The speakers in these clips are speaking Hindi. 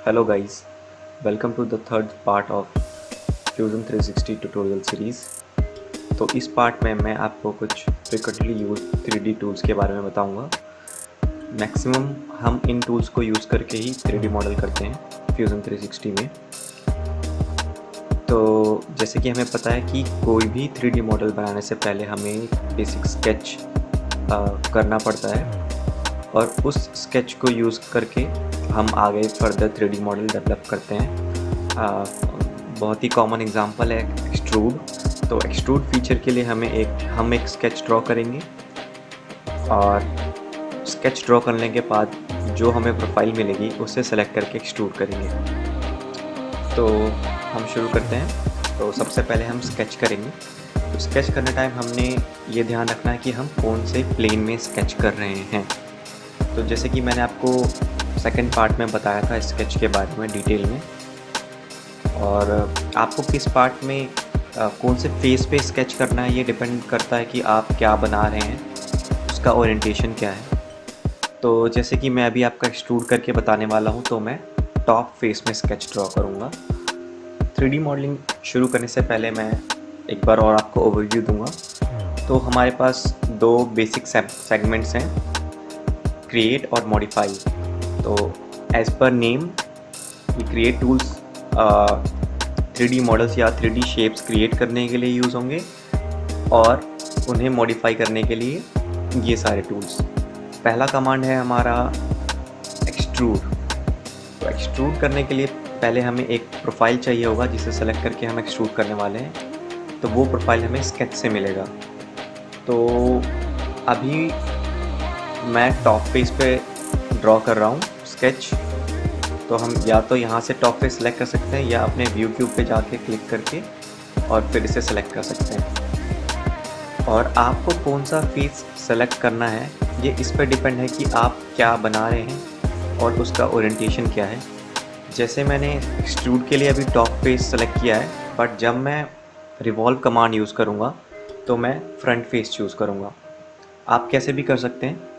Hello guys, welcome to the third part of Fusion 360 tutorial series। तो इस पार्ट में मैं आपको कुछ frequently used 3D टूल्स के बारे में बताऊंगा। मैक्सिमम हम इन टूल्स को यूज़ करके ही 3D मॉडल करते हैं Fusion 360 में। तो जैसे कि हमें पता है कि कोई भी 3D मॉडल बनाने से पहले हमें बेसिक स्केच करना पड़ता है और उस स्केच को यूज़ करके हम आगे फर्दर 3D मॉडल डेवलप करते हैं। बहुत ही कॉमन एग्जांपल है एक्सट्रूड। तो एक्सट्रूड फीचर के लिए हम एक स्केच ड्रॉ करेंगे और स्केच ड्रॉ करने के बाद जो हमें प्रोफाइल मिलेगी उसे सेलेक्ट करके एक्सट्रूड करेंगे। तो हम शुरू करते हैं। तो सबसे पहले हम स्केच करेंगे। तो स्केच करने टाइम हमने ये ध्यान रखना है कि हम कौन से प्लेन में स्केच कर रहे हैं। तो जैसे कि मैंने आपको सेकंड पार्ट में बताया था स्केच के बारे में डिटेल में, और आपको किस पार्ट में कौन से फेस पे स्केच करना है ये डिपेंड करता है कि आप क्या बना रहे हैं, उसका ओरिएंटेशन क्या है। तो जैसे कि मैं अभी आपका एक्सट्रूड करके बताने वाला हूँ, तो मैं टॉप फेस में स्केच ड्रॉ करूँगा। 3D मॉडलिंग शुरू करने से पहले मैं एक बार और आपको ओवरव्यू दूँगा। तो हमारे पास दो बेसिक सेगमेंट्स हैं, क्रिएट और मॉडिफाई। तो एज पर नेम ये क्रिएट टूल्स 3D मॉडल्स या 3D शेप्स क्रिएट करने के लिए यूज़ होंगे और उन्हें मॉडिफाई करने के लिए ये सारे टूल्स। पहला कमांड है हमारा एक्सट्रूड। तो एक्सट्रूड करने के लिए पहले हमें एक प्रोफाइल चाहिए होगा जिसे सेलेक्ट करके हम एक्सट्रूड करने वाले हैं। तो वो प्रोफाइल हमें स्केच से मिलेगा। तो अभी मैं टॉप फेस पे ड्रॉ कर रहा हूँ स्केच। तो हम या तो यहाँ से टॉप फेस सेलेक्ट कर सकते हैं या अपने व्यू क्यूब पे जाके क्लिक करके और फिर इसे सेलेक्ट कर सकते हैं। और आपको कौन सा फेस सेलेक्ट करना है ये इस पर डिपेंड है कि आप क्या बना रहे हैं और उसका ओरिएंटेशन क्या है। जैसे मैंने एक्सट्रूड के लिए अभी टॉप फेस सेलेक्ट किया है, बट जब मैं रिवॉल्व कमांड यूज़ करूँगा तो मैं फ्रंट फेस चूज़ करूँगा। आप कैसे भी कर सकते हैं।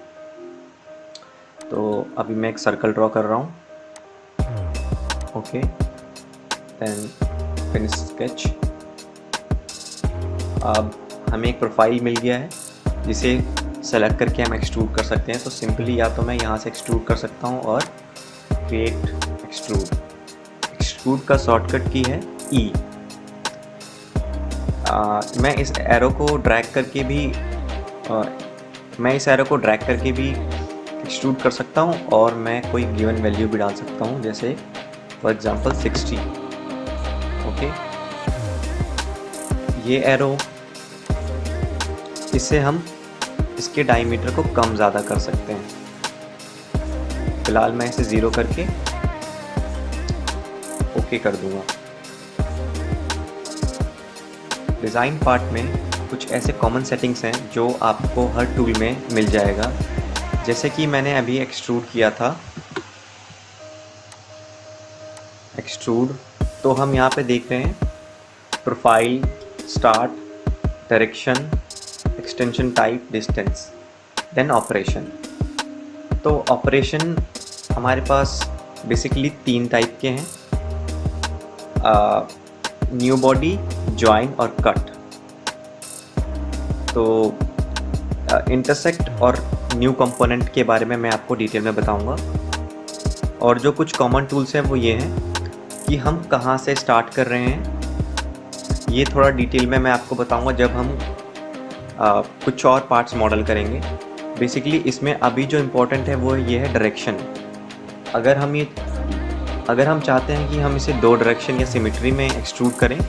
तो अभी मैं एक सर्कल ड्रॉ कर रहा हूँ। Okay, then finish sketch. अब हमें एक प्रोफाइल मिल गया है जिसे सेलेक्ट करके हम एक्सट्रूड कर सकते हैं। तो सिंपली या तो मैं यहाँ से एक्सट्रूड कर सकता हूँ और क्रिएट एक्सट्रूड। एक्सट्रूड का शॉर्टकट की है ई। मैं इस एरो को ड्रैग करके भी एक्सट्रूड कर सकता हूँ और मैं कोई गिवन वैल्यू भी डाल सकता हूँ, जैसे फॉर एग्जांपल 60। ओके, ये एरो, इससे हम इसके डायमीटर को कम ज़्यादा कर सकते हैं। फिलहाल मैं इसे 0 करके ओके कर दूंगा। डिज़ाइन पार्ट में कुछ ऐसे कॉमन सेटिंग्स हैं जो आपको हर टूल में मिल जाएगा। जैसे कि मैंने अभी एक्सट्रूड किया था एक्सट्रूड, तो हम यहाँ पे देख रहे हैं profile, start, direction, extension type, distance, then operation. तो ऑपरेशन हमारे पास बेसिकली 3 टाइप के हैं, न्यू बॉडी, जॉइन और कट। तो इंटरसेक्ट और न्यू कंपोनेंट के बारे में मैं आपको डिटेल में बताऊंगा। और जो कुछ कॉमन टूल्स हैं वो ये हैं कि हम कहाँ से स्टार्ट कर रहे हैं, ये थोड़ा डिटेल में मैं आपको बताऊंगा जब हम कुछ और पार्ट्स मॉडल करेंगे। बेसिकली इसमें अभी जो इम्पोर्टेंट है वो ये है डायरेक्शन। अगर हम चाहते हैं कि हम इसे 2 डायरेक्शन या सिमेट्री में एक्सट्रूड करें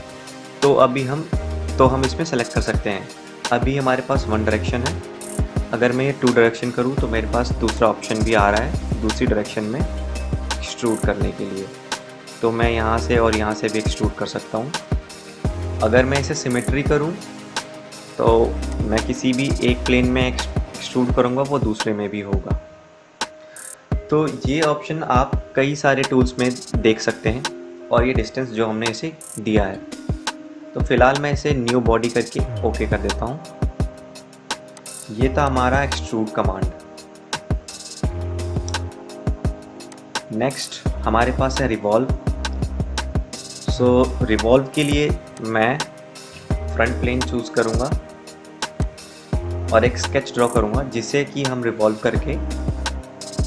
तो हम इसमें सेलेक्ट कर सकते हैं। अभी हमारे पास 1 डायरेक्शन है। अगर मैं ये 2 डायरेक्शन करूँ तो मेरे पास दूसरा ऑप्शन भी आ रहा है दूसरी डायरेक्शन में एक्सट्रूड करने के लिए। तो मैं यहाँ से और यहाँ से भी एक्सट्रूड कर सकता हूँ। अगर मैं इसे सिमेट्री करूँ तो मैं किसी भी एक प्लेन में एक्सट्रूड करूँगा, वो दूसरे में भी होगा। तो ये ऑप्शन आप कई सारे टूल्स में देख सकते हैं और ये डिस्टेंस जो हमने इसे दिया है। तो फिलहाल मैं इसे न्यू बॉडी करके ओके कर देता हूँ। ये था हमारा एक्सट्रूड कमांड। नेक्स्ट हमारे पास है रिवॉल्व। सो रिवॉल्व के लिए मैं फ्रंट प्लेन चूज़ करूँगा और एक स्केच ड्रॉ करूँगा जिससे कि हम रिवॉल्व करके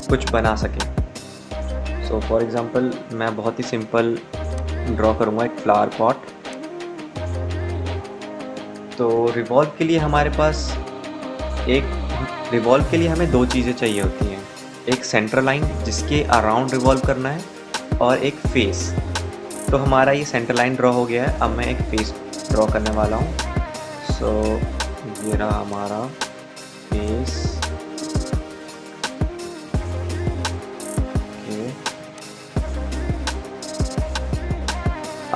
कुछ बना सकें। सो फॉर एग्ज़ाम्पल मैं बहुत ही सिंपल ड्रॉ करूँगा एक फ्लावर पॉट। तो रिवॉल्व के लिए हमारे पास रिवॉल्व के लिए हमें दो चीज़ें चाहिए होती हैं, एक सेंटर लाइन जिसके अराउंड रिवॉल्व करना है और एक फेस। तो हमारा ये सेंटर लाइन ड्रॉ हो गया है, अब मैं एक फेस ड्रॉ करने वाला हूँ। सो ये रहा हमारा फेस। ओके,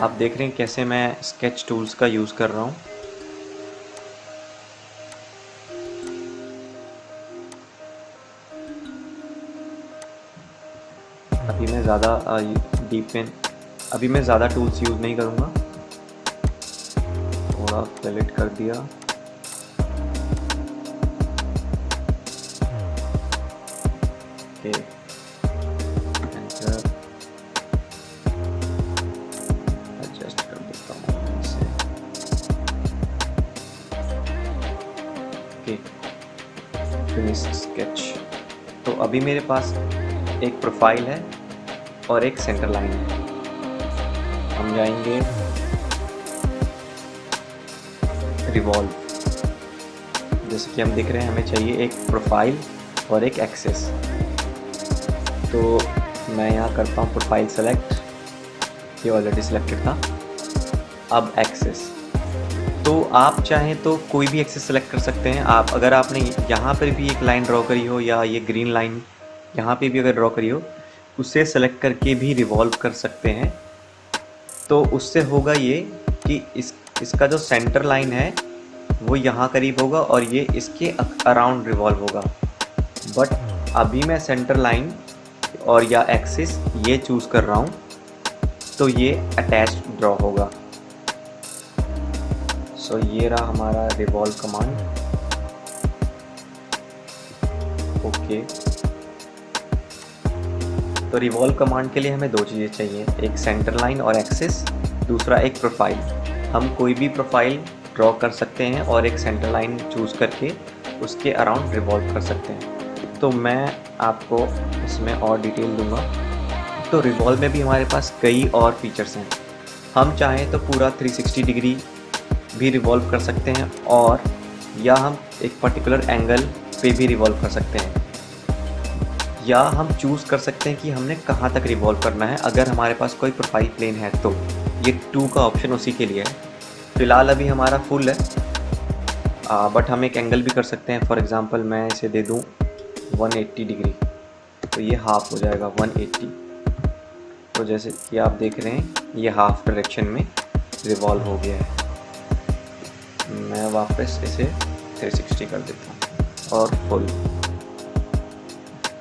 आप देख रहे हैं कैसे मैं स्केच टूल्स का यूज़ कर रहा हूँ। अभी मैं ज़्यादा टूल्स यूज़ नहीं करूँगा, थोड़ा सेलेक्ट कर दिया। ओके, एंटर, एडजस्ट कर देता हूँ इसे। Okay, finish sketch. तो अभी मेरे पास एक प्रोफाइल है और एक सेंटर लाइन है। हम जाएंगे रिवॉल्व। जैसे कि हम देख रहे हैं हमें चाहिए एक प्रोफाइल और एक एक्सेस। तो मैं यहाँ करता हूँ प्रोफाइल सेलेक्ट, ये ऑलरेडी सिलेक्टेड था। अब एक्सेस, तो आप चाहें तो कोई भी एक्सेस सेलेक्ट कर सकते हैं। अगर आपने यहाँ पर भी एक लाइन ड्रॉ करी हो या ये ग्रीन लाइन यहाँ पे भी अगर ड्रॉ करी हो, उसे सेलेक्ट करके भी रिवॉल्व कर सकते हैं। तो उससे होगा ये कि इसका जो सेंटर लाइन है वो यहाँ करीब होगा और ये इसके अराउंड रिवॉल्व होगा। बट अभी मैं सेंटर लाइन और या एक्सिस ये चूज़ कर रहा हूँ, तो ये अटैच्ड ड्रॉ होगा। सो ये रहा हमारा रिवॉल्व कमांड। ओके, तो रिवॉल्व कमांड के लिए हमें दो चीज़ें चाहिए, एक सेंटर लाइन और एक्सिस, दूसरा एक प्रोफाइल। हम कोई भी प्रोफाइल ड्रॉ कर सकते हैं और एक सेंटर लाइन चूज़ करके उसके अराउंड रिवॉल्व कर सकते हैं। तो मैं आपको इसमें और डिटेल दूंगा। तो रिवॉल्व में भी हमारे पास कई और फीचर्स हैं। हम चाहें तो पूरा 360 डिग्री भी रिवॉल्व कर सकते हैं और या हम एक पर्टिकुलर एंगल पे भी रिवॉल्व कर सकते हैं, या हम चूज़ कर सकते हैं कि हमने कहाँ तक रिवॉल्व करना है। अगर हमारे पास कोई प्रोफाइल प्लेन है तो ये 2 का ऑप्शन उसी के लिए है। फ़िलहाल अभी हमारा फुल है, बट हम एक एंगल भी कर सकते हैं। फॉर एग्ज़ाम्पल मैं इसे दे दूँ 180 डिग्री, तो ये हाफ हो जाएगा 180। तो जैसे कि आप देख रहे हैं ये हाफ डायरेक्शन में रिवॉल्व हो गया है। मैं वापस इसे 360 कर देता हूँ और फुल।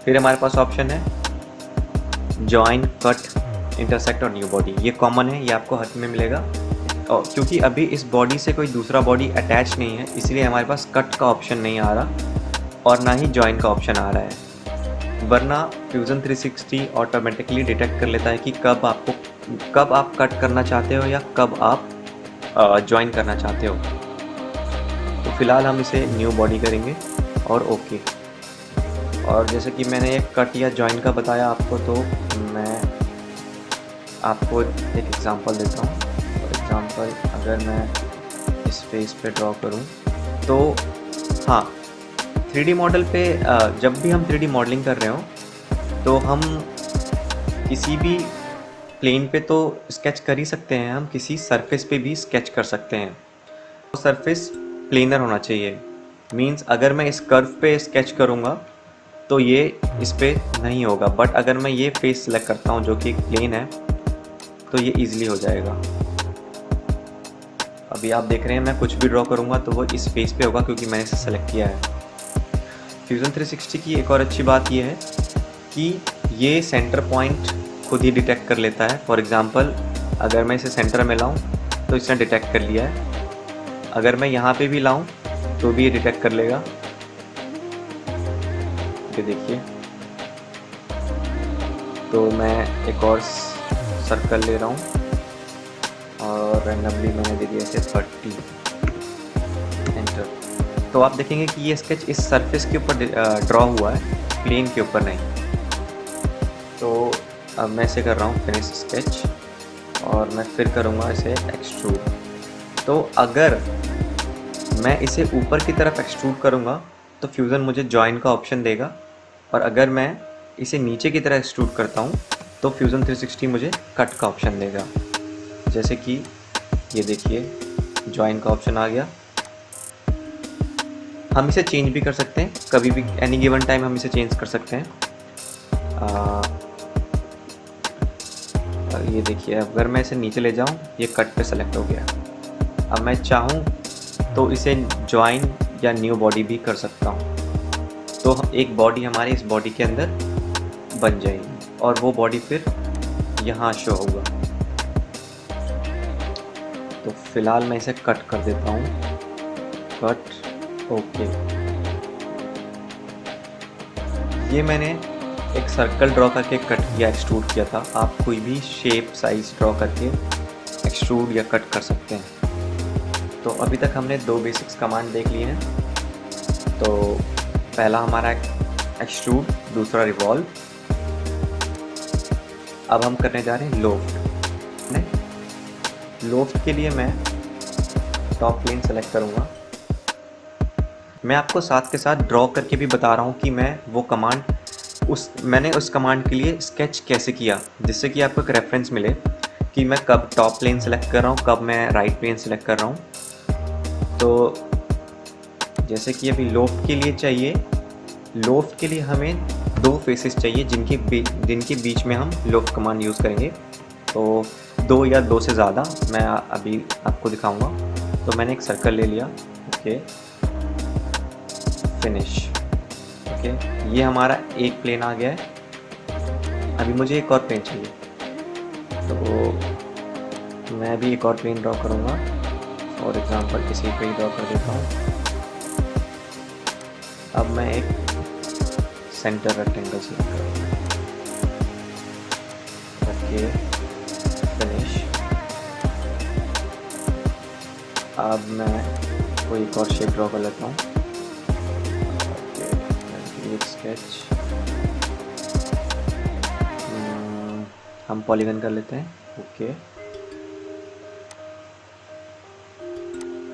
फिर हमारे पास ऑप्शन है जॉइन, कट, इंटरसेक्ट और न्यू बॉडी। ये कॉमन है, ये आपको हर में मिलेगा। और क्योंकि अभी इस बॉडी से कोई दूसरा बॉडी अटैच नहीं है, इसलिए हमारे पास कट का ऑप्शन नहीं आ रहा और ना ही जॉइन का ऑप्शन आ रहा है। वरना फ्यूज़न 360 ऑटोमेटिकली डिटेक्ट कर लेता है कि कब आप कट करना चाहते हो या कब आप जॉइन करना चाहते हो। तो फ़िलहाल हम इसे न्यू बॉडी करेंगे और ओके। और जैसे कि मैंने एक कट या जॉइन का बताया आपको, तो मैं आपको एक एग्ज़ाम्पल देता हूँ। फॉर एग्ज़ाम्पल अगर मैं इस फेस पे ड्रॉ करूँ तो हाँ, 3D मॉडल पे जब भी हम 3D मॉडलिंग कर रहे हो तो हम किसी भी प्लेन पे तो स्केच कर ही सकते हैं, हम किसी सरफेस पे भी स्केच कर सकते हैं। तो सरफेस प्लेनर होना चाहिए। मींस अगर मैं इस कर्व पे स्केच करूँगा तो ये इस पे नहीं होगा, बट अगर मैं ये फेस सेलेक्ट करता हूँ जो कि एक प्लेन है तो ये इजीली हो जाएगा। अभी आप देख रहे हैं मैं कुछ भी ड्रॉ करूँगा तो वो इस फेस पे होगा क्योंकि मैंने इसे सेलेक्ट किया है। फ्यूज़न 360 की एक और अच्छी बात ये है कि ये सेंटर पॉइंट खुद ही डिटेक्ट कर लेता है। फॉर एग्ज़ाम्पल अगर मैं इसे सेंटर में लाऊं तो इसने डिटेक्ट कर लिया है। अगर मैं यहाँ पे भी लाऊं तो भी ये डिटेक्ट कर लेगा। ये देखिए, तो मैं एक और सर्कल ले रहा हूँ और रैंडमली मैंने दे दिया इसे 30, एंटर। तो आप देखेंगे कि ये स्केच इस सरफेस के ऊपर ड्रॉ हुआ है, प्लेन के ऊपर नहीं। तो अब मैं इसे कर रहा हूँ फिनिश स्केच और मैं फिर करूँगा इसे एक्सट्रूड। तो अगर मैं इसे ऊपर की तरफ एक्सट्रूड करूँगा तो फ्यूज़न मुझे जॉइन का ऑप्शन देगा, और अगर मैं इसे नीचे की तरह एक्सट्रूड करता हूँ तो फ्यूज़न 360 मुझे कट का ऑप्शन देगा। जैसे कि ये देखिए जॉइन का ऑप्शन आ गया। हम इसे चेंज भी कर सकते हैं, कभी भी एनी गिवन टाइम हम इसे चेंज कर सकते हैं। ये देखिए अगर मैं इसे नीचे ले जाऊं ये कट पे सेलेक्ट हो गया। अब मैं चाहूं तो इसे जॉइन या न्यू बॉडी भी कर सकता हूं, तो एक बॉडी हमारे इस बॉडी के अंदर बन जाएगी और वो बॉडी फिर यहाँ शो होगा। तो फिलहाल मैं इसे कट कर देता हूँ, कट, ओके। ये मैंने एक सर्कल ड्रॉ करके कट किया, एक्सट्रूड किया था। आप कोई भी शेप साइज ड्रॉ करके एक्सट्रूड या कट कर सकते हैं। तो अभी तक हमने 2 बेसिक्स कमांड देख लिए हैं। तो पहला हमारा एक्सट्रूड, दूसरा रिवॉल्व। अब हम करने जा रहे हैं लोफ्ट। लोफ्ट के लिए मैं टॉप प्लेन सेलेक्ट करूँगा। मैं आपको साथ के साथ ड्रॉ करके भी बता रहा हूँ कि मैं वो कमांड मैंने उस कमांड के लिए स्केच कैसे किया, जिससे कि आपको एक रेफरेंस मिले कि मैं कब टॉप प्लेन सेलेक्ट कर रहा हूँ, कब मैं राइट प्लेन सेलेक्ट कर रहा हूँ। तो जैसे कि अभी लोफ्ट के लिए चाहिए, लोफ्ट के लिए हमें 2 फेसेस चाहिए जिनके बीच में हम लोफ्ट कमांड यूज़ करेंगे। तो 2 या 2 से ज़्यादा मैं अभी आपको दिखाऊंगा। तो मैंने एक सर्कल ले लिया, ओके, फिनिश, ओके। ये हमारा एक प्लेन आ गया है। अभी मुझे एक और प्लेन चाहिए, तो मैं भी एक और प्लेन ड्रॉ करूँगा। फॉर एग्जांपल इसी पे ही ड्रॉ कर देता हूँ। अब मैं एक सेंटर रेक्टेंगल सेलेक्ट करूँगा, ओके, फिनिश। अब मैं कोई एक और शेप ड्रॉ कर लेता हूँ, स्केच। हम पॉलीगन कर लेते हैं, ओके,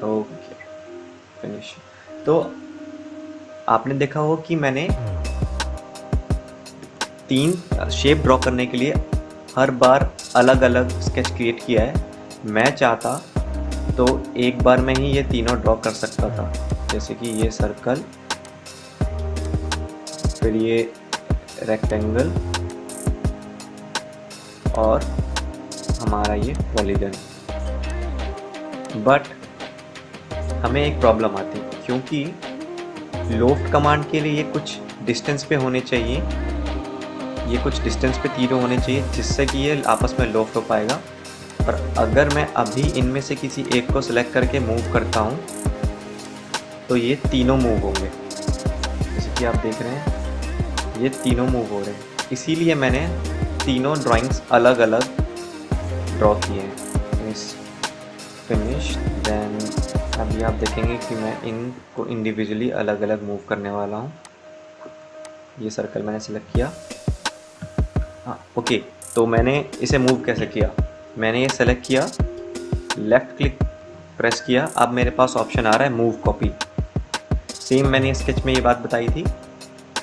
ओके, फिनिश। तो आपने देखा हो कि मैंने 3 शेप ड्रॉ करने के लिए हर बार अलग अलग स्केच क्रिएट किया है। मैं चाहता तो एक बार में ही ये तीनों ड्रॉ कर सकता था, जैसे कि ये सर्कल, फिर ये रेक्टेंगल और हमारा ये पॉलीगन। बट हमें एक प्रॉब्लम आती है, क्योंकि लोफ्ट कमांड के लिए ये कुछ डिस्टेंस पे होने चाहिए, ये कुछ डिस्टेंस पे तीनों होने चाहिए, जिससे कि ये आपस में लोफ्ट हो पाएगा। और अगर मैं अभी इनमें से किसी एक को सिलेक्ट करके मूव करता हूँ तो ये तीनों मूव होंगे, जैसे कि आप देख रहे हैं ये तीनों मूव हो रहे हैं। इसीलिए मैंने तीनों ड्राइंग्स अलग अलग ड्रॉ किए हैं। फिनिश। देन अभी आप देखेंगे कि मैं इनको इंडिविजुअली अलग अलग मूव करने वाला हूँ। ये सर्कल मैंने सेलेक्ट किया, हाँ, ओके। तो मैंने इसे मूव कैसे किया, मैंने ये सेलेक्ट किया, लेफ़्ट क्लिक प्रेस किया, अब मेरे पास ऑप्शन आ रहा है मूव कॉपी। सेम मैंने स्केच में ये बात बताई थी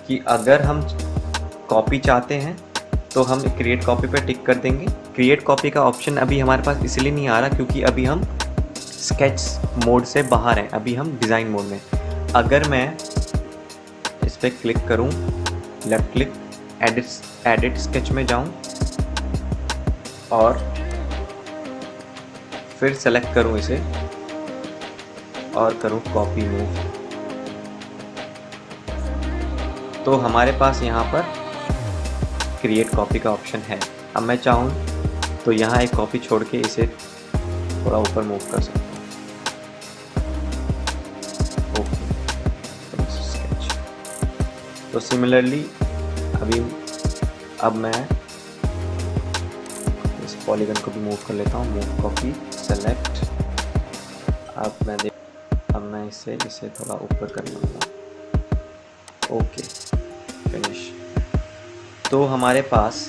कि अगर हम कॉपी चाहते हैं तो हम क्रिएट कॉपी पे टिक कर देंगे। क्रिएट कॉपी का ऑप्शन अभी हमारे पास इसलिए नहीं आ रहा क्योंकि अभी हम स्केच मोड से बाहर हैं, अभी हम डिज़ाइन मोड में। अगर मैं इस पर क्लिक करूं, लेफ़्ट क्लिक, एडिट स्केच में जाऊं और फिर सेलेक्ट करूं इसे और करूं कॉपी मूव, तो हमारे पास यहाँ पर क्रिएट कॉपी का ऑप्शन है। अब मैं चाहूँ तो यहाँ एक कॉपी छोड़ के इसे थोड़ा ऊपर मूव कर सकता हूँ, ओके, स्केच। तो सिमिलरली अब मैं पॉलीगन को भी मूव कर लेता हूँ, मूव कॉपी सेलेक्ट। अब मैं इसे थोड़ा ऊपर कर लूँगा। Okay, finish. तो हमारे पास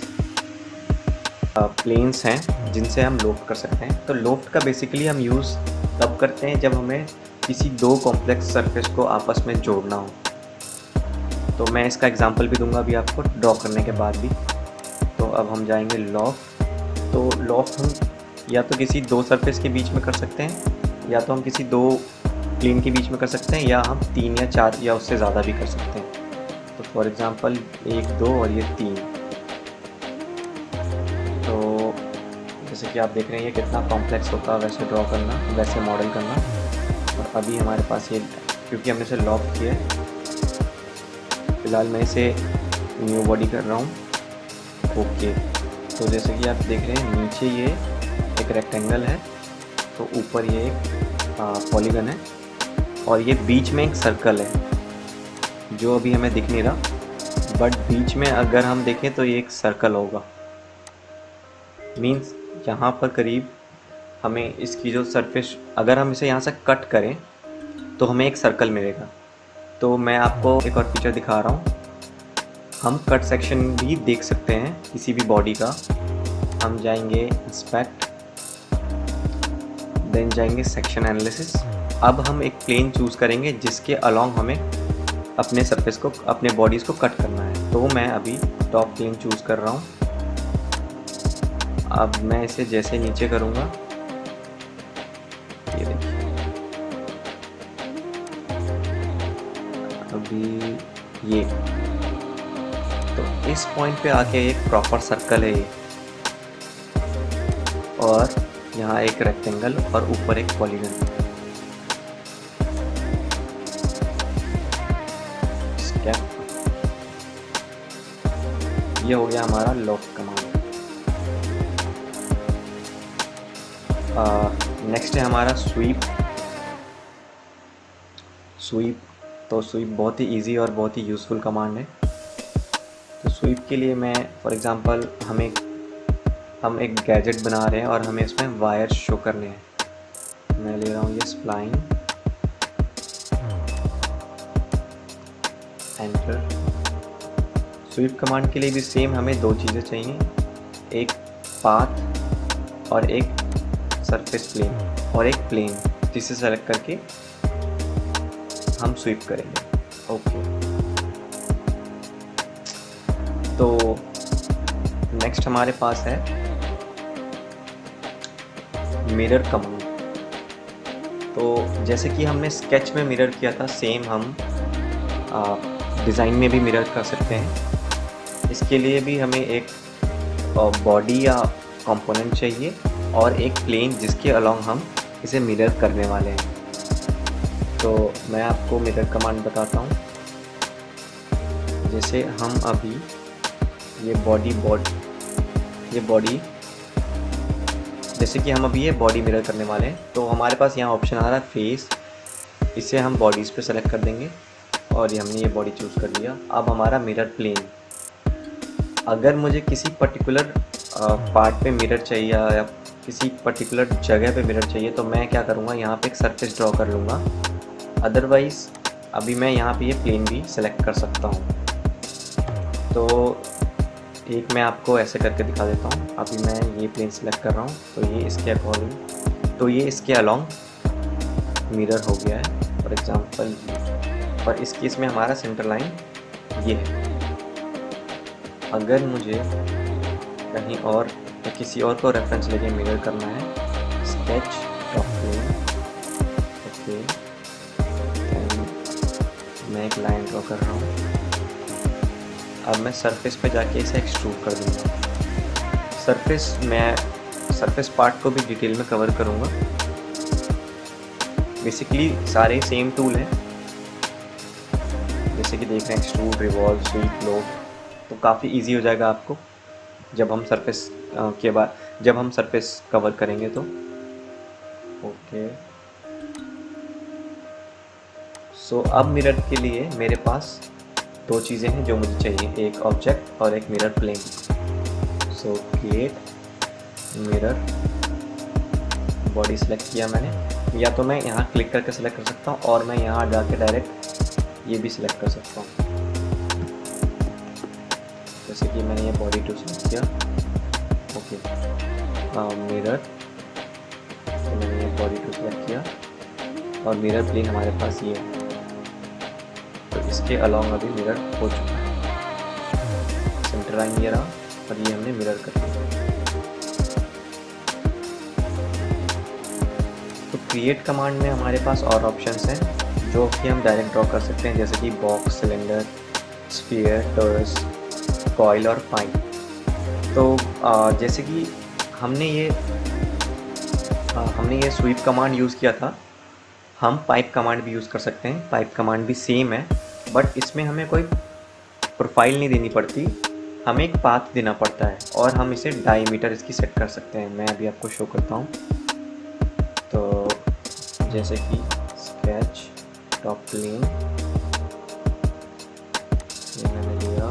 प्लेन्स हैं जिनसे हम लोफ्ट कर सकते हैं। तो लोफ्ट का बेसिकली हम यूज़ तब करते हैं जब हमें किसी दो कॉम्प्लेक्स सरफेस को आपस में जोड़ना हो। तो मैं इसका एग्जांपल भी दूंगा अभी आपको ड्रॉ करने के बाद भी। तो अब हम जाएंगे लॉफ्ट। तो लॉफ्ट हम या तो किसी दो सरफेस के बीच में कर सकते हैं, या तो हम किसी दो प्लेन के बीच में कर सकते हैं, या हम 3 या 4 या उससे ज़्यादा भी कर सकते हैं। तो फॉर एग्ज़ाम्पल 1, 2 और ये 3। तो जैसे कि आप देख रहे हैं ये कितना कॉम्प्लेक्स होता है वैसे ड्रॉ करना, वैसे मॉडल करना। और अभी हमारे पास ये, क्योंकि हमने इसे लॉफ्ट किया है, फ़िलहाल मैं इसे न्यू बॉडी कर रहा हूँ। ओके, तो जैसे कि आप देख रहे हैं नीचे ये एक रेक्टेंगल है, तो ऊपर ये एक पॉलीगन है, और ये बीच में एक सर्कल है जो अभी हमें दिख नहीं रहा, बट बीच में अगर हम देखें तो ये एक सर्कल होगा। मीन्स यहाँ पर करीब हमें इसकी जो सरफेस, अगर हम इसे यहाँ से कट करें तो हमें एक सर्कल मिलेगा। तो मैं आपको एक और फीचर दिखा रहा हूँ, हम कट सेक्शन भी देख सकते हैं किसी भी बॉडी का। हम जाएंगे इंस्पेक्ट, देन जाएंगे सेक्शन एनालिसिस। अब हम एक प्लेन चूज़ करेंगे जिसके अलोंग हमें अपने सरफेस को, अपने बॉडीज़ को कट करना है। तो मैं अभी टॉप प्लेन चूज़ कर रहा हूँ। अब मैं इसे जैसे नीचे करूँगा, ये देखिए अभी ये, तो इस पॉइंट पे आके एक प्रॉपर सर्कल है ये, और यहाँ एक रेक्टेंगल और ऊपर एक पॉलीगन। ये हो गया हमारा लॉफ्ट कमांड। नेक्स्ट है हमारा स्वीप। तो स्वीप बहुत ही इजी और बहुत ही यूज़फुल कमांड है। तो स्वीप के लिए मैं फॉर एग्ज़ाम्पल हम एक गैजेट बना रहे हैं और हमें इसमें वायर शो करने हैं। मैं ले रहा हूँ ये स्प्लाइन, एंटर। स्वीप कमांड के लिए भी सेम हमें दो चीज़ें चाहिए, एक पाथ और एक सरफेस प्लेन, और एक प्लेन जिसे सेलेक्ट करके हम स्वीप करेंगे। ओके, तो नेक्स्ट हमारे पास है मिरर कमांड। तो जैसे कि हमने स्केच में मिरर किया था, सेम हम डिज़ाइन में भी मिरर कर सकते हैं। इसके लिए भी हमें एक बॉडी या कंपोनेंट चाहिए और एक प्लेन जिसके अलोंग हम इसे मिरर करने वाले हैं। तो मैं आपको मिरर कमांड बताता हूँ। जैसे हम अभी ये बॉडी जैसे कि हम अभी ये बॉडी मिरर करने वाले हैं, तो हमारे पास यहाँ ऑप्शन आ रहा है फेस। इसे हम बॉडीज़ पे सेलेक्ट कर देंगे और ये हमने ये बॉडी चूज़ कर लिया। अब हमारा मिरर प्लेन, अगर मुझे किसी पर्टिकुलर पार्ट पे मिरर चाहिए या किसी पर्टिकुलर जगह पे मिरर चाहिए, तो मैं क्या करूँगा, यहाँ पे एक सरफेस ड्रॉ कर लूँगा। अदरवाइज़ अभी मैं यहाँ पे ये प्लेन भी सेलेक्ट कर सकता हूँ। तो एक मैं आपको ऐसे करके दिखा देता हूँ। अभी मैं ये प्लेन सेलेक्ट कर रहा हूँ, तो ये इसके अकॉर्डिंग, तो ये इसके अलोंग मिरर हो गया है फॉर एग्ज़ाम्पल। और इस केस में हमारा सेंटर लाइन ये है। अगर मुझे कहीं और या किसी और को रेफरेंस लेके मिरर करना है, स्केच टॉप प्लेन, ओके, मैं एक लाइन ड्रॉ कर रहा हूँ। अब मैं सरफेस पे जाके इसे एक्सट्रूड कर दूँगा। सरफेस पार्ट को भी डिटेल में कवर करूँगा। बेसिकली सारे सेम टूल हैं, जैसे कि देख रहे हैं एक्सट्रूड, रिवॉल्व, स्वीप, लोड। तो काफ़ी इजी हो जाएगा आपको जब हम सरफेस कवर करेंगे तो। ओके, सो अब मिरर के लिए मेरे पास दो चीज़ें हैं जो मुझे चाहिए, एक ऑब्जेक्ट और एक mirror plane. So create, mirror, body select किया मैंने, या तो मैं यहाँ क्लिक करके सेलेक्ट कर सकता हूँ और मैं यहाँ जाके डायरेक्ट ये भी सिलेक्ट कर सकता हूँ। जैसे कि मैंने ये बॉडी टू सेलेक्ट किया, ओके, मिरर, तो मैंने ये बॉडी टू सेलेक्ट किया और मिरर प्लेन हमारे पास ये है, तो इसके अलोंग अभी मिरर हो चुका है। सेंटर लाइन ये रहा और ये हमने मिरर कर दिया। तो क्रिएट कमांड में हमारे पास और ऑप्शंस हैं जो कि हम डायरेक्ट ड्रॉ कर सकते हैं, जैसे कि box, cylinder, sphere, taurus, coil और पाइप। तो जैसे कि हमने ये स्वीप कमांड यूज़ किया था, हम पाइप कमांड भी यूज़ कर सकते हैं। पाइप कमांड भी सेम है, बट इसमें हमें कोई प्रोफाइल नहीं देनी पड़ती, हमें एक पाथ देना पड़ता है और हम इसे डायमीटर इसकी सेट कर सकते हैं। मैं अभी आपको शो करता हूँ। तो जैसे कि स्केच, टॉप प्लेन, ये मैंने लिया,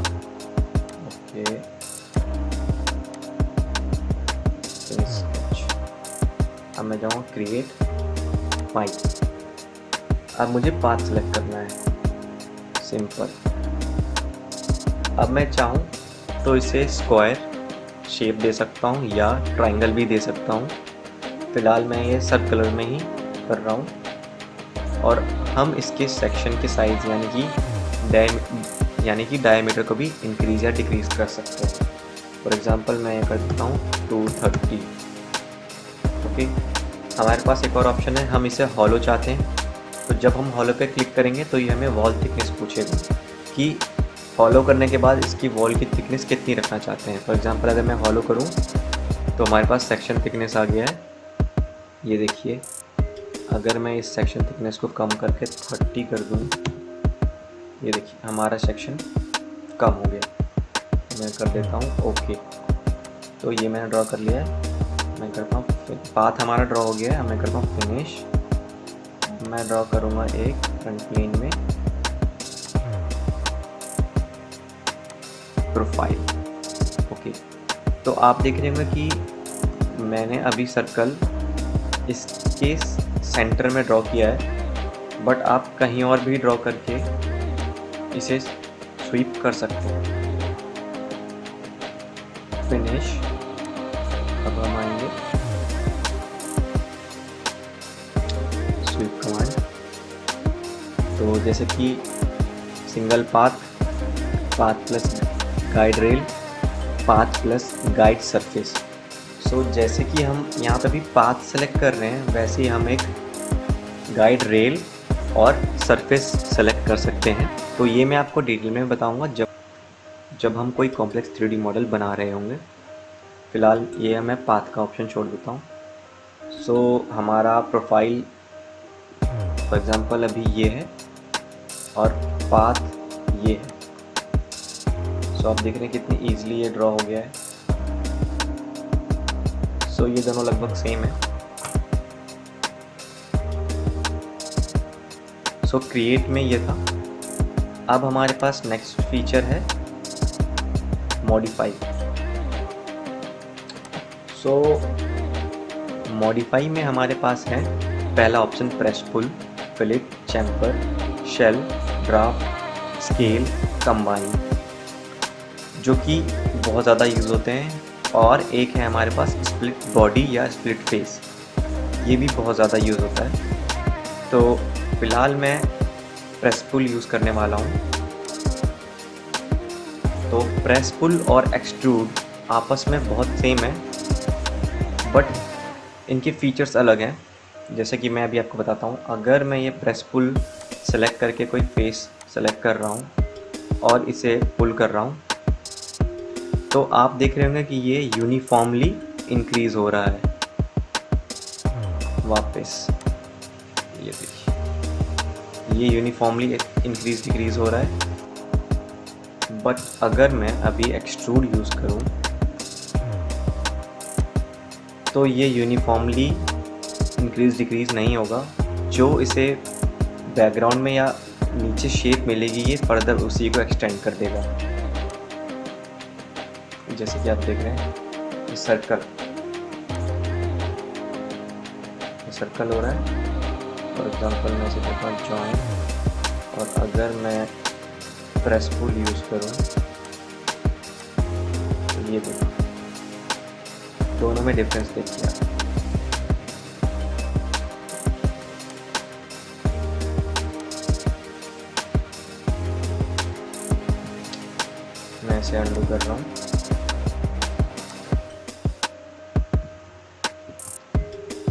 ओके, स्केच। अब मैं जाऊँगा क्रिएट पाइप। अब मुझे पाथ सेलेक्ट करना है, सिंपल। अब मैं चाहूँ तो इसे स्क्वायर शेप दे सकता हूँ या ट्रायंगल भी दे सकता हूँ। फ़िलहाल मैं ये सर्कुलर में ही कर रहा हूँ और हम इसके सेक्शन के साइज़ यानी कि डायमीटर को भी इंक्रीज़ या डिक्रीज़ कर सकते हैं। फॉर एग्ज़ाम्पल मैं ये कर देता हूँ 230, ओके। हमारे पास एक और ऑप्शन है, हम इसे हॉलो चाहते हैं, तो जब हम हॉलो पे क्लिक करेंगे तो ये हमें वॉल थिकनेस पूछेगा कि हॉलो करने के बाद इसकी वॉल की थिकनेस कितनी रखना चाहते हैं। फॉर एग्ज़ाम्पल अगर मैं हॉलो करूँ तो हमारे पास सेक्शन थिकनेस आ गया है, ये देखिए। अगर मैं इस सेक्शन थिकनेस को कम करके 30 कर दूँ, ये देखिए हमारा सेक्शन कम हो गया। मैं कर देता हूँ ओके। तो ये मैंने ड्रॉ कर लिया है। मैं करता हूँ, पाथ हमारा ड्रॉ हो गया है। मैं करता हूँ फिनिश। मैं ड्रॉ करूँगा एक फ्रंट प्लेन में प्रोफाइल, ओके। तो आप देख रहे होंगे कि मैंने अभी सर्कल इसके सेंटर में ड्रॉ किया है, बट आप कहीं और भी ड्रॉ करके इसे स्वीप कर सकते हैं। फिनिश। अब हम आएंगे स्वीप कमांड। तो जैसे कि single path, path plus guide rail, path plus guide surface. So जैसे कि हम यहाँ पे भी पाथ सेलेक्ट कर रहे हैं, वैसे ही हम एक गाइड रेल और सरफेस सेलेक्ट कर सकते हैं। तो ये मैं आपको डिटेल में बताऊंगा जब हम कोई कॉम्प्लेक्स 3D मॉडल बना रहे होंगे। फ़िलहाल ये मैं पाथ का ऑप्शन छोड़ देता हूँ। सो हमारा प्रोफाइल फॉर एग्ज़ाम्पल अभी ये है और पाथ ये है। सो आप देख रहे हैं कितनी ईजिली ये ड्रॉ हो गया है। सो ये दोनों लगभग सेम है। सो क्रिएट में ये था। अब हमारे पास नेक्स्ट फीचर है मॉडिफाई। सो मॉडिफाई में हमारे पास है पहला option press pull, fillet, chamfer, shell, draft, scale, combine, जो कि बहुत ज़्यादा यूज़ होते हैं। और एक है हमारे पास स्प्लिट बॉडी या स्प्लिट फेस, ये भी बहुत ज़्यादा यूज़ होता है। तो फ़िलहाल मैं प्रेस पुल यूज़ करने वाला हूँ। तो प्रेस पुल और एक्सट्रूड आपस में बहुत सेम है, बट इनके फीचर्स अलग हैं। जैसे कि मैं अभी आपको बताता हूँ। अगर मैं ये प्रेस पुल सेलेक्ट करके कोई फेस सेलेक्ट कर रहा हूँ और इसे पुल कर रहा हूँ, तो आप देख रहे होंगे कि ये यूनिफॉर्मली इंक्रीज़ हो रहा है। वापस ये देखिए, ये यूनिफॉर्मली इंक्रीज़ डिक्रीज़ हो रहा है। बट अगर मैं अभी एक्सट्रूड यूज़ करूँ तो ये यूनिफॉर्मली इंक्रीज़ डिक्रीज़ नहीं होगा। जो इसे बैकग्राउंड में या नीचे शेप मिलेगी, ये फर्दर उसी को एक्सटेंड कर देगा। जैसे कि आप देख रहे हैं ये सर्कल, सर्कल हो रहा है। फॉर एग्जांपल मैं इसे कहता हूँ जॉइन, और अगर मैं प्रेस पुल यूज़ करूँ तो ये देखो, दोनों में डिफरेंस देखिए आप। मैं इसे अंडू कर रहा हूँ।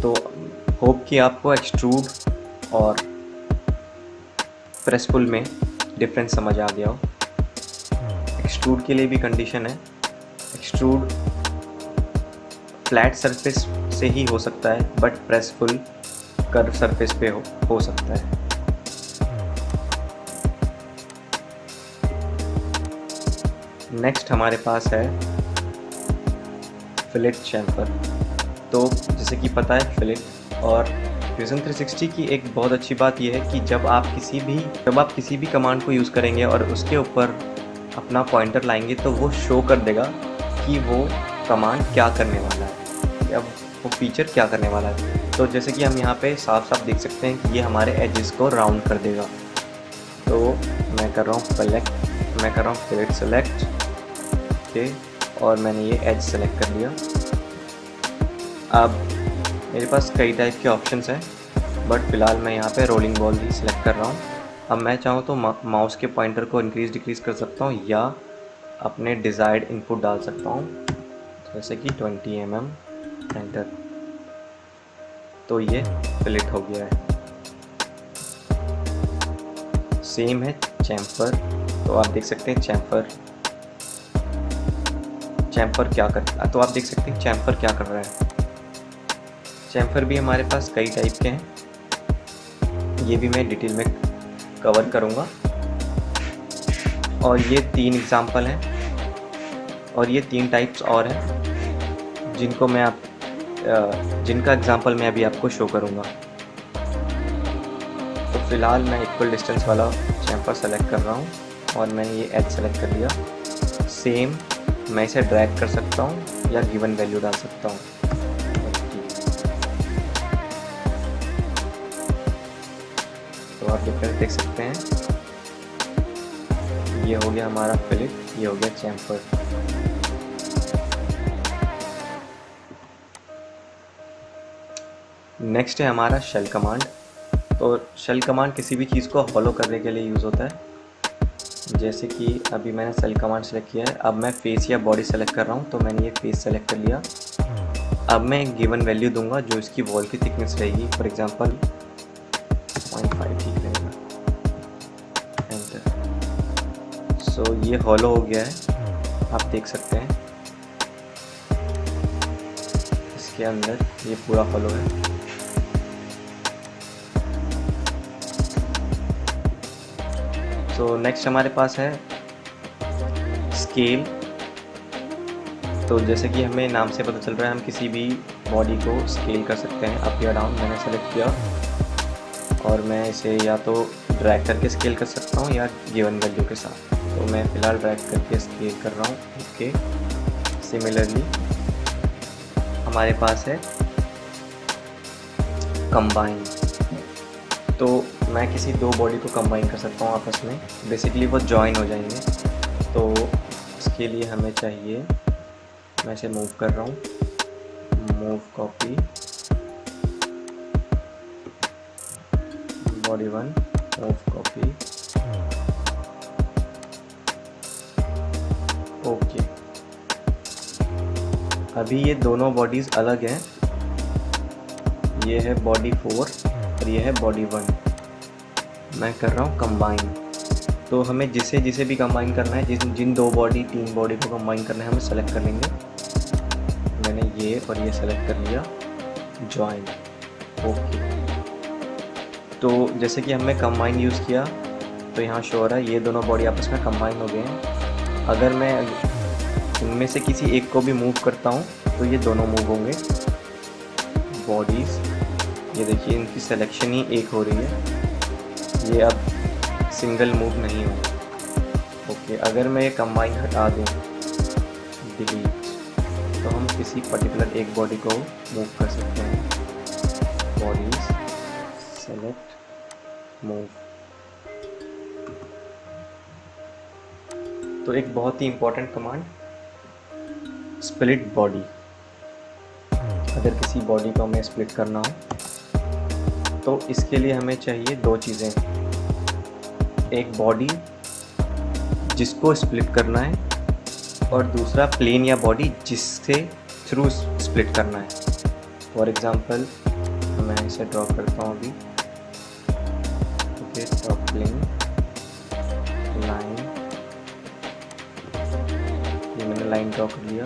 तो होप कि आपको एक्सट्रूड और प्रेस पुल में डिफरेंस समझ आ गया हो। एक्सट्रूड के लिए भी कंडीशन है, एक्सट्रूड फ्लैट सरफेस से ही हो सकता है, but press pull curve surface पे हो सकता है। नेक्स्ट हमारे पास है फिलेट चैम्फर। तो जैसे कि पता है फिलेट और फ्यूजन 360 की एक बहुत अच्छी बात यह है कि जब आप किसी भी कमांड को यूज़ करेंगे और उसके ऊपर अपना पॉइंटर लाएंगे तो वो शो कर देगा कि वो कमांड क्या करने वाला है या वो फीचर क्या करने वाला है। तो जैसे कि हम यहाँ पे साफ साफ देख सकते हैं कि ये हमारे एजेस को राउंड कर देगा। तो मैं कर रहा हूँ फिलेट सेलेक्ट, ओके, और मैंने ये एज सेलेक्ट कर लिया। अब मेरे पास कई टाइप के ऑप्शंस हैं, बट फ़िलहाल मैं यहाँ पे रोलिंग बॉल ही सिलेक्ट कर रहा हूँ। अब मैं चाहूँ तो माउस के पॉइंटर को इंक्रीज़ डिक्रीज़ कर सकता हूँ या अपने डिज़ायर्ड इनपुट डाल सकता हूँ, जैसे कि 20 mm, एंटर। तो ये फिलेट हो गया है। सेम है चैम्फर। तो आप देख सकते हैं चैम्फर क्या कर रहा है। चैम्फर भी हमारे पास कई टाइप के हैं, ये भी मैं डिटेल में कवर करूँगा। और ये 3 एग्जांपल हैं और ये 3 टाइप्स और हैं जिनका एग्जांपल मैं अभी आपको शो करूँगा। तो फ़िलहाल मैं इक्वल डिस्टेंस वाला चैम्फर सेलेक्ट कर रहा हूँ और मैंने ये एज सेलेक्ट कर लिया। सेम मैं इसे ड्रैग कर सकता हूँ या गिवन वैल्यू डाल सकता हूँ। तो आप डिफरेंस देख सकते हैं, ये हो गया हमारा फिलेट, ये हो गया चैम्फर। नेक्स्ट है हमारा शेल कमांड। तो शेल कमांड किसी भी चीज़ को हॉलो करने के लिए यूज़ होता है। जैसे कि अभी मैंने शेल कमांड सेलेक्ट किया है, अब मैं फेस या बॉडी सेलेक्ट कर रहा हूँ। तो मैंने ये फेस सेलेक्ट कर लिया। अब मैं एक गिवन वैल्यू दूंगा जो इसकी वॉल की थिकनेस रहेगी। फॉर एग्जांपल 0.5 ठीक रहेगा, एंटर। सो ये हॉलो हो गया है, आप देख सकते हैं इसके अंदर ये पूरा हॉलो है। तो नेक्स्ट हमारे पास है स्केल। तो जैसे कि हमें नाम से पता चल रहा है, हम किसी भी बॉडी को स्केल कर सकते हैं अप या डाउन। मैंने सेलेक्ट किया और मैं इसे या तो ड्रैग करके स्केल कर सकता हूँ या गिवन वैल्यू के साथ। तो मैं फ़िलहाल ड्रैग करके स्केल कर रहा हूँ, ओके। सिमिलरली हमारे पास है कंबाइन। तो मैं किसी 2 बॉडी को कंबाइन कर सकता हूँ आपस में, बेसिकली वो जॉइन हो जाएंगे। तो इसके लिए हमें चाहिए, मैं इसे मूव कर रहा हूँ, move copy body 1, move copy, okay. अभी ये दोनों बॉडीज़ अलग हैं, ये है बॉडी 4 और ये है बॉडी 1। मैं कर रहा हूँ कंबाइन। तो हमें जिसे भी कंबाइन करना है, जिन 2 बॉडी 3 बॉडी को कंबाइन करना है, हमें सेलेक्ट कर लेंगे। मैंने ये और ये सेलेक्ट कर लिया, जॉइन, ओके। तो जैसे कि हमने कंबाइन यूज़ किया तो यहाँ शो हो रहा है ये दोनों बॉडी आपस में कंबाइन हो गए हैं। अगर मैं इनमें से किसी एक को भी मूव करता हूँ तो ये दोनों मूव होंगे बॉडीज़। ये देखिए इनकी सिलेक्शन ही एक हो रही है, ये अब सिंगल मूव नहीं होगा, ओके। अगर मैं ये कंबाइन हटा दूँ, डिलीट, तो हम किसी पर्टिकुलर एक बॉडी को मूव कर सकते हैं bodies, select, move। तो एक बहुत ही इम्पोर्टेंट कमांड स्प्लिट बॉडी। अगर किसी बॉडी को हमें स्प्लिट करना हो तो इसके लिए हमें चाहिए दो चीज़ें, एक बॉडी जिसको स्प्लिट करना है और दूसरा प्लेन या बॉडी जिससे थ्रू स्प्लिट करना है। फॉर एग्ज़ाम्पल मैं इसे ड्रॉ करता हूँ अभी। ओके, टॉप प्लेन लाइन, ये मैंने लाइन ड्रॉ कर लिया।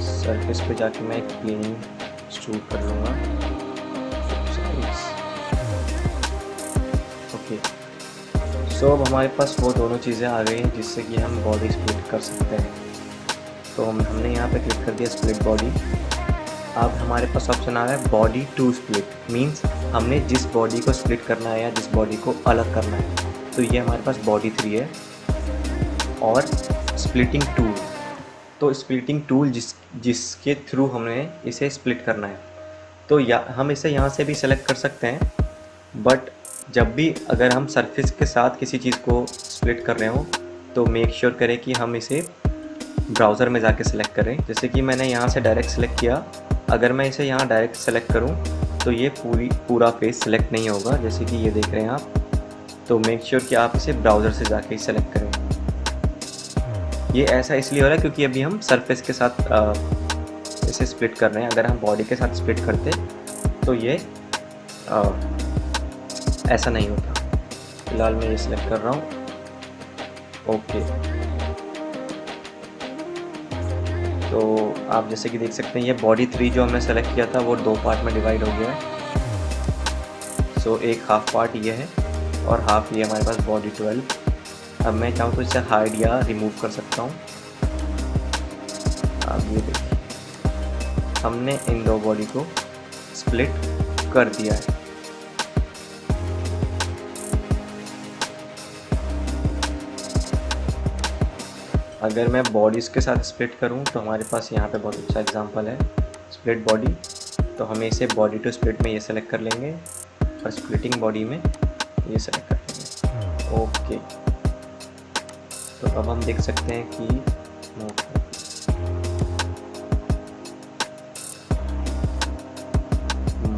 सरफेस पे जाके मैं एक प्लेन शूट कर लूँगा। ओके, सो अब हमारे पास वो दोनों चीज़ें आ गई हैं जिससे कि हम बॉडी स्प्लिट कर सकते हैं। तो हमने यहाँ पे क्लिक कर दिया स्प्लिट बॉडी। अब हमारे पास ऑप्शन आ रहा है बॉडी टू स्प्लिट, मींस हमने जिस बॉडी को स्प्लिट करना है या जिस बॉडी को अलग करना है। तो ये हमारे पास बॉडी 3 है और स्प्लिटिंग टूल। तो स्प्लिटिंग टूल जिसके थ्रू हमें इसे स्प्लिट करना है, तो या हम इसे यहाँ से भी सेलेक्ट कर सकते हैं, बट जब भी अगर हम सरफेस के साथ किसी चीज़ को स्प्लिट कर रहे हो तो मेक श्योर करें कि हम इसे ब्राउज़र में जाके सेलेक्ट करें। जैसे कि मैंने यहाँ से डायरेक्ट सेलेक्ट किया, अगर मैं इसे यहाँ डायरेक्ट सेलेक्ट करूँ तो ये पूरा फेस सेलेक्ट नहीं होगा, जैसे कि ये देख रहे हैं आप। तो मेक श्योर कि आप इसे ब्राउज़र से जाके ही सेलेक्ट करें। ये ऐसा इसलिए हो रहा है क्योंकि अभी हम सरफेस के साथ इसे स्प्लिट कर रहे हैं। अगर हम बॉडी के साथ स्प्लिट करते तो ये ऐसा नहीं होता। फिलहाल मैं ये सिलेक्ट कर रहा हूँ। ओके, तो आप जैसे कि देख सकते हैं ये बॉडी 3 जो हमने सेलेक्ट किया था वो 2 पार्ट में डिवाइड हो गया है। सो एक हाफ पार्ट ये है और हाफ ये हमारे पास बॉडी 12। अब मैं चाहूँ तो इसे हाइड या रिमूव कर सकता हूँ। अब ये देखिए हमने इन 2 बॉडी को स्प्लिट कर दिया है। अगर मैं बॉडीज़ के साथ स्प्लिट करूं तो हमारे पास यहाँ पे बहुत अच्छा एग्जांपल है स्प्लिट बॉडी। तो हमें इसे बॉडी टू स्प्लिट में ये सेलेक्ट कर लेंगे और स्प्लिटिंग बॉडी में ये सेलेक्ट कर लेंगे। ओके, तो अब हम देख सकते हैं कि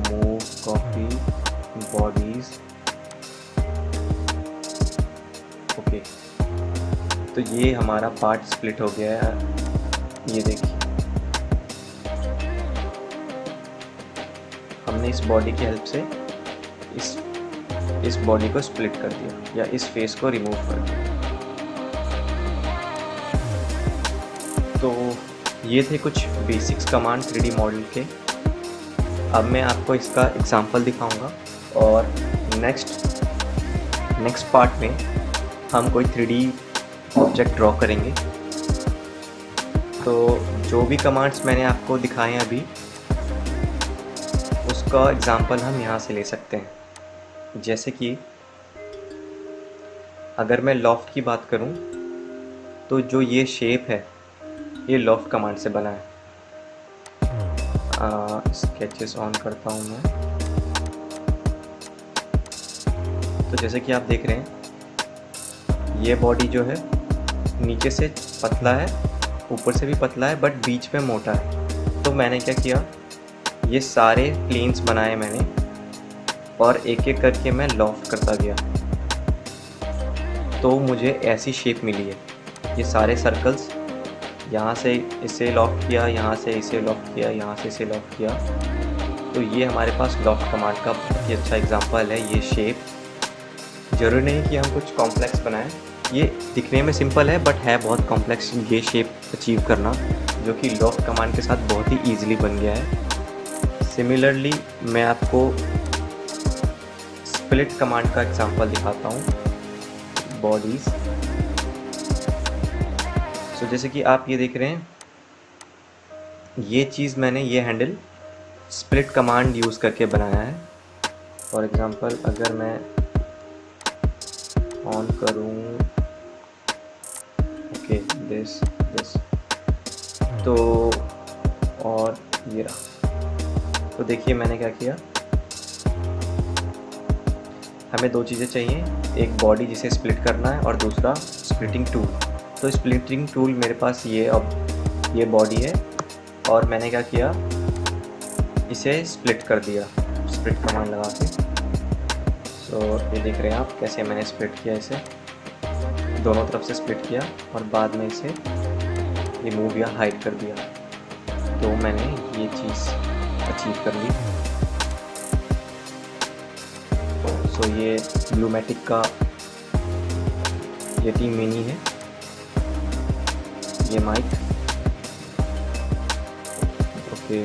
मूव कॉपी बॉडीज़। ओके, तो ये हमारा पार्ट स्प्लिट हो गया है। ये देखिए हमने इस बॉडी की हेल्प से इस बॉडी को स्प्लिट कर दिया या इस फेस को रिमूव कर दिया। तो ये थे कुछ बेसिक्स कमांड 3D मॉडल के। अब मैं आपको इसका एग्जांपल दिखाऊंगा और नेक्स्ट पार्ट में हम कोई 3D ऑब्जेक्ट ड्रॉ करेंगे। तो जो भी कमांड्स मैंने आपको दिखाए हैं अभी उसका एग्जांपल हम यहाँ से ले सकते हैं। जैसे कि अगर मैं लॉफ्ट की बात करूँ तो जो ये शेप है ये लॉफ्ट कमांड से बना है। स्केचेस ऑन करता हूँ मैं। तो जैसे कि आप देख रहे हैं ये बॉडी जो है नीचे से पतला है, ऊपर से भी पतला है, बट बीच में मोटा है। तो मैंने क्या किया, ये सारे प्लेन्स बनाए मैंने और एक एक करके मैं लॉफ्ट करता गया तो मुझे ऐसी शेप मिली है। ये सारे सर्कल्स, यहाँ से इसे लॉफ्ट किया, यहाँ से इसे लॉफ्ट किया, यहाँ से इसे लॉफ्ट किया। तो ये हमारे पास लॉफ्ट कमांड का बहुत ही अच्छा एग्जांपल है। ये शेप ज़रूरी नहीं कि हम कुछ कॉम्प्लेक्स बनाएं, ये दिखने में सिंपल है बट है बहुत कॉम्प्लेक्स ये शेप अचीव करना, जो कि लॉफ्ट कमांड के साथ बहुत ही ईजिली बन गया है। सिमिलरली मैं आपको स्प्लिट कमांड का एग्जांपल दिखाता हूँ, बॉडीज़। सो जैसे कि आप ये देख रहे हैं, ये चीज़ मैंने ये हैंडल स्प्लिट कमांड यूज़ करके बनाया है। फॉर एग्ज़ाम्पल अगर मैं ऑन करूँ, ओके दिस तो और ये रहा। तो देखिए मैंने क्या किया, हमें दो चीज़ें चाहिए, एक बॉडी जिसे स्प्लिट करना है और दूसरा स्प्लिटिंग टूल। तो स्प्लिटिंग टूल मेरे पास ये बॉडी है और मैंने क्या किया, इसे स्प्लिट कर दिया स्प्लिट कमांड लगा के। सो ये देख रहे हैं आप कैसे मैंने स्प्लिट किया, इसे दोनों तरफ से स्प्लिट किया और बाद में इसे रिमूव या हाइड कर दिया। तो मैंने ये चीज़ अचीव कर ली। सो ये ब्लूमेटिक का ये टीम मिनी है, ये माइक ओके।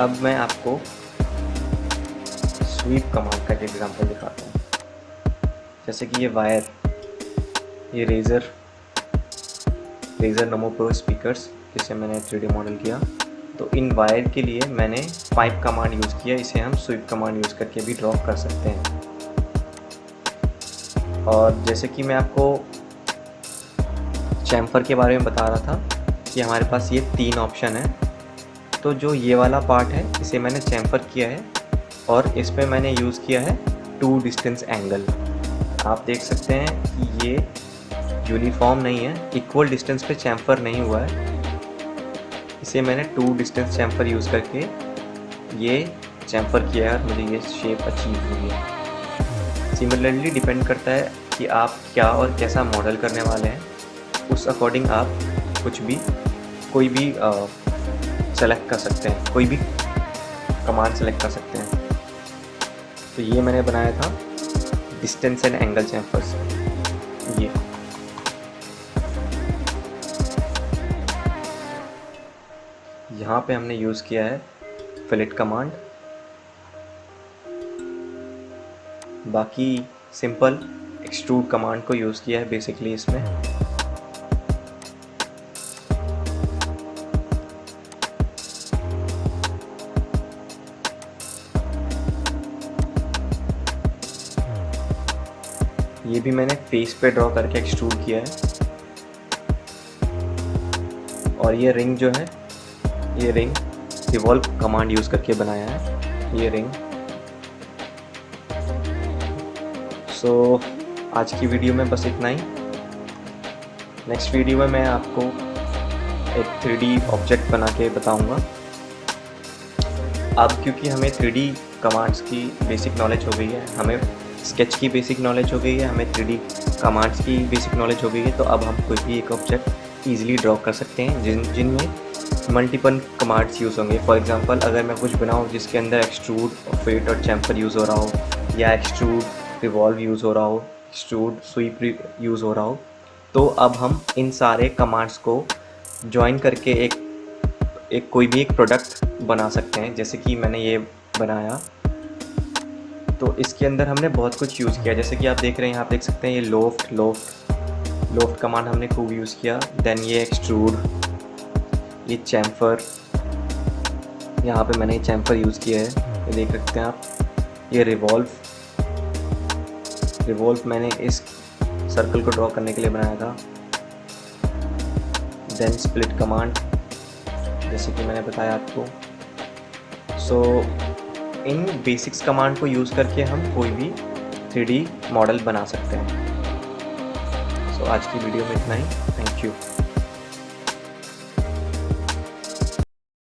अब मैं आपको स्वीप कमांड का एक एग्जांपल दिखाता हूँ। जैसे कि ये वायर, ये रेज़र नोमो प्रो स्पीकर्स जिसे मैंने 3D मॉडल किया, तो इन वायर के लिए मैंने पाइप कमांड यूज़ किया। इसे हम स्वीप कमांड यूज़ करके भी ड्रॉ कर सकते हैं। और जैसे कि मैं आपको चैम्फर के बारे में बता रहा था कि हमारे पास ये 3 ऑप्शन है। तो जो ये वाला पार्ट है इसे मैंने चैम्फर किया है और इस पे मैंने यूज़ किया है 2 डिस्टेंस एंगल। आप देख सकते हैं कि ये यूनिफॉर्म नहीं है, इक्वल डिस्टेंस पे चैम्फर नहीं हुआ है। इसे मैंने 2 डिस्टेंस चैम्फर यूज़ करके ये चैम्फर किया है और मुझे ये शेप अचीव हुई है। सिमिलरली डिपेंड करता है कि आप क्या और कैसा मॉडल करने वाले हैं, उस अकॉर्डिंग आप कोई भी सेलेक्ट कर सकते हैं, कोई भी कमांड सेलेक्ट कर सकते हैं। तो ये मैंने बनाया था डिस्टेंस एंड एंगल चैम्फर से। ये यहाँ पे हमने यूज़ किया है फिलेट कमांड। बाकी सिंपल एक्सट्रूड कमांड को यूज़ किया है बेसिकली इसमें। ये भी मैंने फेस पे ड्रॉ करके एक्सट्रूड किया है। और ये रिंग जो है, ये रिंग रिवॉल्व कमांड यूज़ करके बनाया है, ये रिंग। सो आज की वीडियो में बस इतना ही। नेक्स्ट वीडियो में मैं आपको एक 3D ऑब्जेक्ट बना के बताऊंगा। अब क्योंकि हमें 3D कमांड्स की बेसिक नॉलेज हो गई है, हमें स्केच की बेसिक नॉलेज हो गई है, हमें 3D कमांड्स की बेसिक नॉलेज हो गई है, तो अब हम कोई भी एक ऑब्जेक्ट ईजिली ड्रॉ कर सकते हैं जिनमें मल्टीपल कमांड्स यूज़ होंगे। फॉर एग्जांपल अगर मैं कुछ बनाऊँ जिसके अंदर एक्सट्रूड, फिट और चैम्फर यूज़ हो रहा हो, या एक्सट्रूड रिवॉल्व यूज़ हो रहा हो, एक्सट्रूड स्वीप यूज़ हो रहा हो, तो अब हम इन सारे कमांड्स को जॉइन करके एक कोई भी एक प्रोडक्ट बना सकते हैं। जैसे कि मैंने ये बनाया, तो इसके अंदर हमने बहुत कुछ यूज़ किया। जैसे कि आप देख रहे हैं, आप देख सकते हैं ये लोफ्ट कमांड हमने खूब यूज़ किया। देन ये एक्सट्रूड, ये चैम्फर, यहाँ पे मैंने चैम्फर यूज़ किया है, ये देख सकते हैं आप। ये रिवॉल्व मैंने इस सर्कल को ड्रॉ करने के लिए बनाया था। देन स्प्लिट कमांड, जैसे कि मैंने बताया आपको। सो इन बेसिक्स कमांड को यूज़ करके हम कोई भी 3D मॉडल बना सकते हैं। सो आज की वीडियो में इतना ही। Thank you.